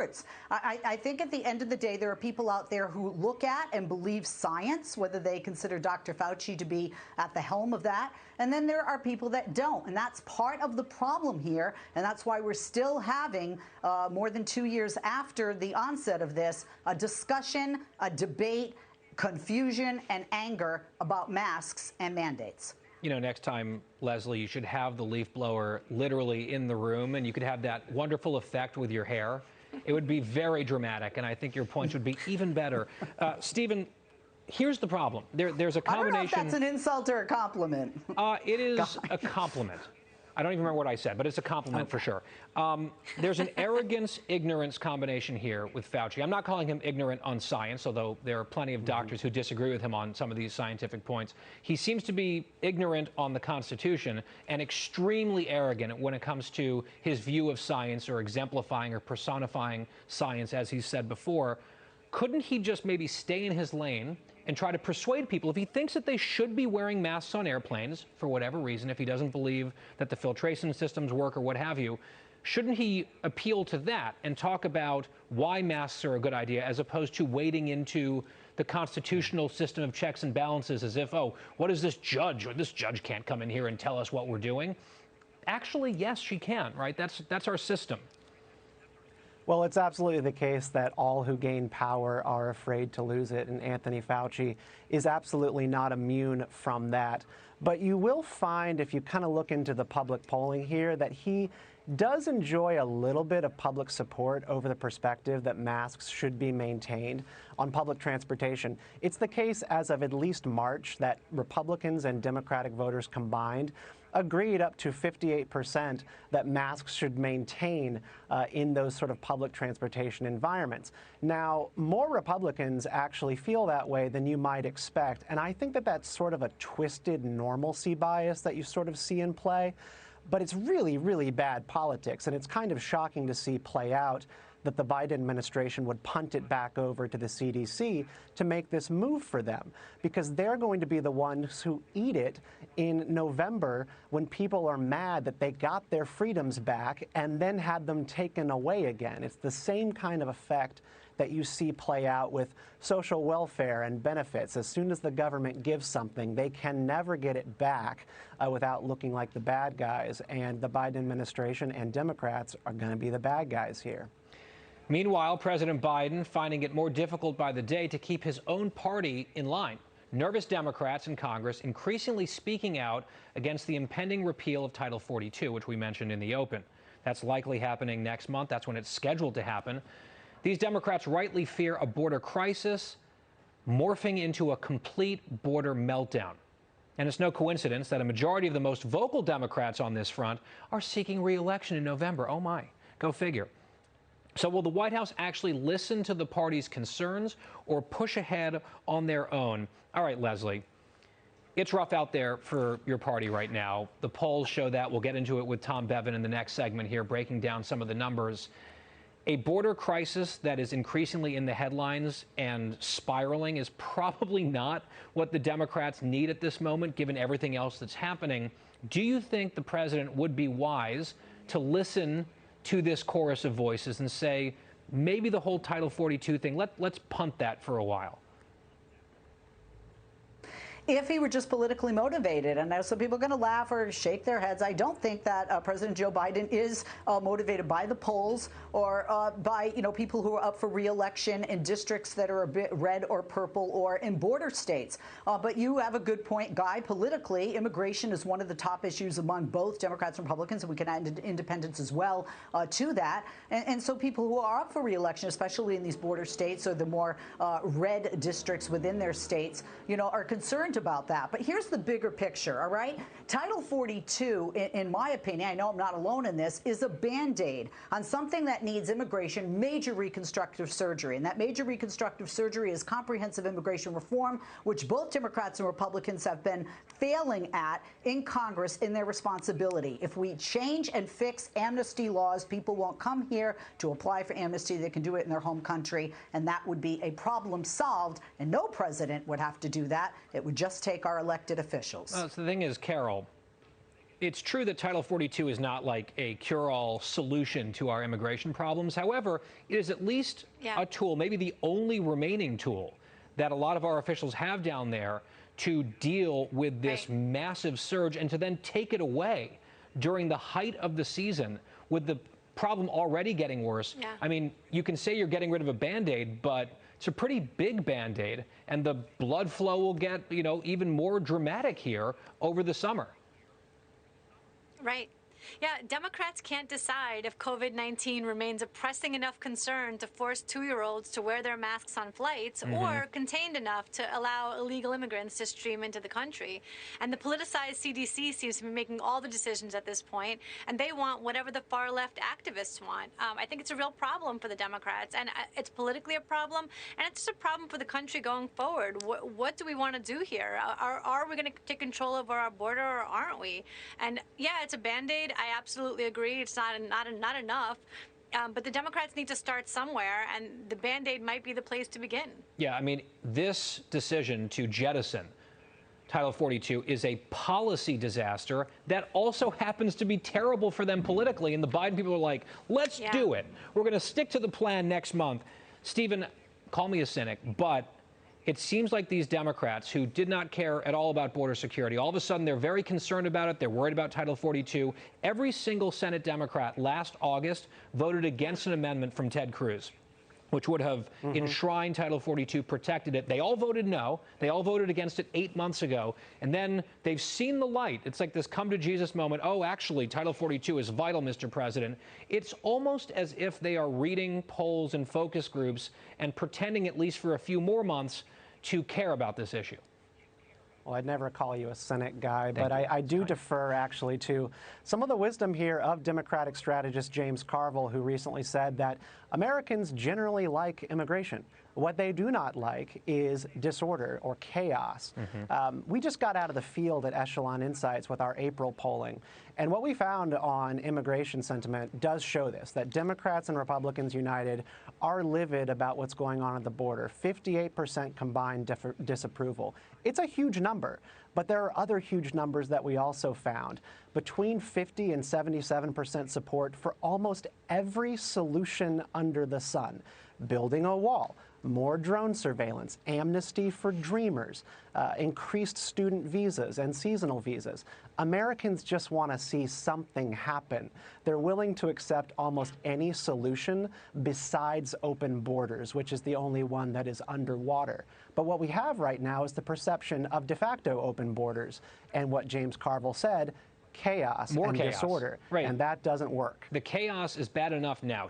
reports. I think at the end of the day, there are people out there who look at and believe science, whether they consider Dr. Fauci to be at the helm of that. And then there are people that don't. And that's part of the problem here. And that's why we're still having, more than 2 years after the onset of this, a discussion, a debate, confusion, and anger about masks and mandates. You know, next time, Leslie, you should have the leaf blower literally in the room, and you could have that wonderful effect with your hair. It would be very dramatic, and I think your points would be even better. Stephen, here's the problem. There's a combination. I don't know if that's an insult or a compliment. It is a compliment. I don't even remember what I said, but it's a compliment for sure. There's an arrogance-ignorance combination here with Fauci. I'm not calling him ignorant on science, although there are plenty of doctors who disagree with him on some of these scientific points. He seems to be ignorant on the Constitution and extremely arrogant when it comes to his view of science or exemplifying or personifying science, as he said before. Couldn't he just maybe stay in his lane and try to persuade people, if he thinks that they should be wearing masks on airplanes for whatever reason, if he doesn't believe that the filtration systems work or what have you, shouldn't he appeal to that and talk about why masks are a good idea as opposed to wading into the constitutional system of checks and balances as if, oh, what is this judge? Or this judge can't come in here and tell us what we're doing. Actually, yes, she can, right? That's our system. Well, it's absolutely the case that all who gain power are afraid to lose it, and Anthony Fauci is absolutely not immune from that. But you will find, if you kind of look into the public polling here, that he does enjoy a little bit of public support over the perspective that masks should be maintained on public transportation. It's the case as of at least March that Republicans and Democratic voters combined agreed up to 58% that masks should maintain in those sort of public transportation environments. Now, more Republicans actually feel that way than you might expect, and I think that that's sort of a twisted normalcy bias that you sort of see in play. But it's really, really bad politics, and it's kind of shocking to see play out that the Biden administration would punt it back over to the CDC to make this move for them, because they're going to be the ones who eat it in November when people are mad that they got their freedoms back and then had them taken away again. It's the same kind of effect that you see play out with social welfare and benefits. As soon as the government gives something, they can never get it back without looking like the bad guys. And the Biden administration and Democrats are going to be the bad guys here. Meanwhile, President Biden finding it more difficult by the day to keep his own party in line. Nervous Democrats in Congress increasingly speaking out against the impending repeal of Title 42, which we mentioned in the open. That's likely happening next month. That's when it's scheduled to happen. These Democrats rightly fear a border crisis morphing into a complete border meltdown. And it's no coincidence that a majority of the most vocal Democrats on this front are seeking re-election in November. Oh my, go figure. So will the White House actually listen to the party's concerns or push ahead on their own? All right, Leslie, it's rough out there for your party right now. The polls show that. We'll get into it with Tom Bevan in the next segment here, breaking down some of the numbers. A border crisis that is increasingly in the headlines and spiraling is probably not what the Democrats need at this moment, given everything else that's happening. Do you think the president would be wise to listen to this chorus of voices and say, maybe the whole Title 42 thing, let's punt that for a while? If he were just politically motivated. And now some people are going to laugh or shake their heads. I don't think that President Joe Biden is motivated by the polls or by, people who are up for re-election in districts that are a bit red or purple or in border states. But you have a good point, Guy. Politically, immigration is one of the top issues among both Democrats and Republicans, and we can add independents as well to that. And so people who are up for re-election, especially in these border states or the more red districts within their states, are concerned about that. But here's the bigger picture, all right? Title 42, in my opinion, I know I'm not alone in this, is a Band-Aid on something that needs immigration, major reconstructive surgery. And that major reconstructive surgery is comprehensive immigration reform, which both Democrats and Republicans have been failing at in Congress in their responsibility. If we change and fix amnesty laws, people won't come here to apply for amnesty. They can do it in their home country, and that would be a problem solved, and no president would have to do that. It would just take our elected officials. So the thing is, Carol, It's true that Title 42 is not like a cure-all solution to our immigration problems. However, it is at least a tool, maybe the only remaining tool that a lot of our officials have down there to deal with this massive surge and to then take it away during the height of the season with the problem already getting worse. I mean, you can say you're getting rid of a Band-Aid, but it's a pretty big Band-Aid, and the blood flow will get, even more dramatic here over the summer. Right. Yeah, Democrats can't decide if COVID-19 remains a pressing enough concern to force 2-year-olds to wear their masks on flights or contained enough to allow illegal immigrants to stream into the country. And the politicized CDC seems to be making all the decisions at this point, and they want whatever the far-left activists want. I think it's a real problem for the Democrats, and it's politically a problem, and it's just a problem for the country going forward. What do we want to do here? Are we going to take control over our border, or aren't we? And yeah, it's a Band-Aid. I absolutely agree. It's not enough. But the Democrats need to start somewhere, and the Band-Aid might be the place to begin. Yeah, I mean, this decision to jettison Title 42 is a policy disaster that also happens to be terrible for them politically. And the Biden people are like, let's do it. We're going to stick to the plan next month. Stephen, call me a cynic, but it seems like these Democrats who did not care at all about border security, all of a sudden they're very concerned about it. They're worried about Title 42. Every single Senate Democrat last August voted against an amendment from Ted Cruz, which would have enshrined Title 42, protected it. They all voted no. They all voted against it 8 months ago. And then they've seen the light. It's like this come to Jesus moment. Oh, actually, Title 42 is vital, Mr. President. It's almost as if they are reading polls and focus groups and pretending, at least for a few more months, to care about this issue. Well, I'd never call you a cynic, Guy, but I do defer actually to some of the wisdom here of Democratic strategist James Carville, who recently said that Americans generally like immigration. What they do not like is disorder or chaos. We just got out of the field at Echelon Insights with our April polling. And what we found on immigration sentiment does show this, that Democrats and Republicans united are livid about what's going on at the border. 58% combined disapproval. It's a huge number, but there are other huge numbers that we also found. Between 50 and 77% support for almost every solution under the sun. Building a wall, more drone surveillance, amnesty for dreamers, increased student visas and seasonal visas. Americans just want to see something happen. They're willing to accept almost any solution besides open borders, which is the only one that is underwater. But what we have right now is the perception of de facto open borders. And what James Carville said, chaos and disorder. And that doesn't work. The chaos is bad enough now.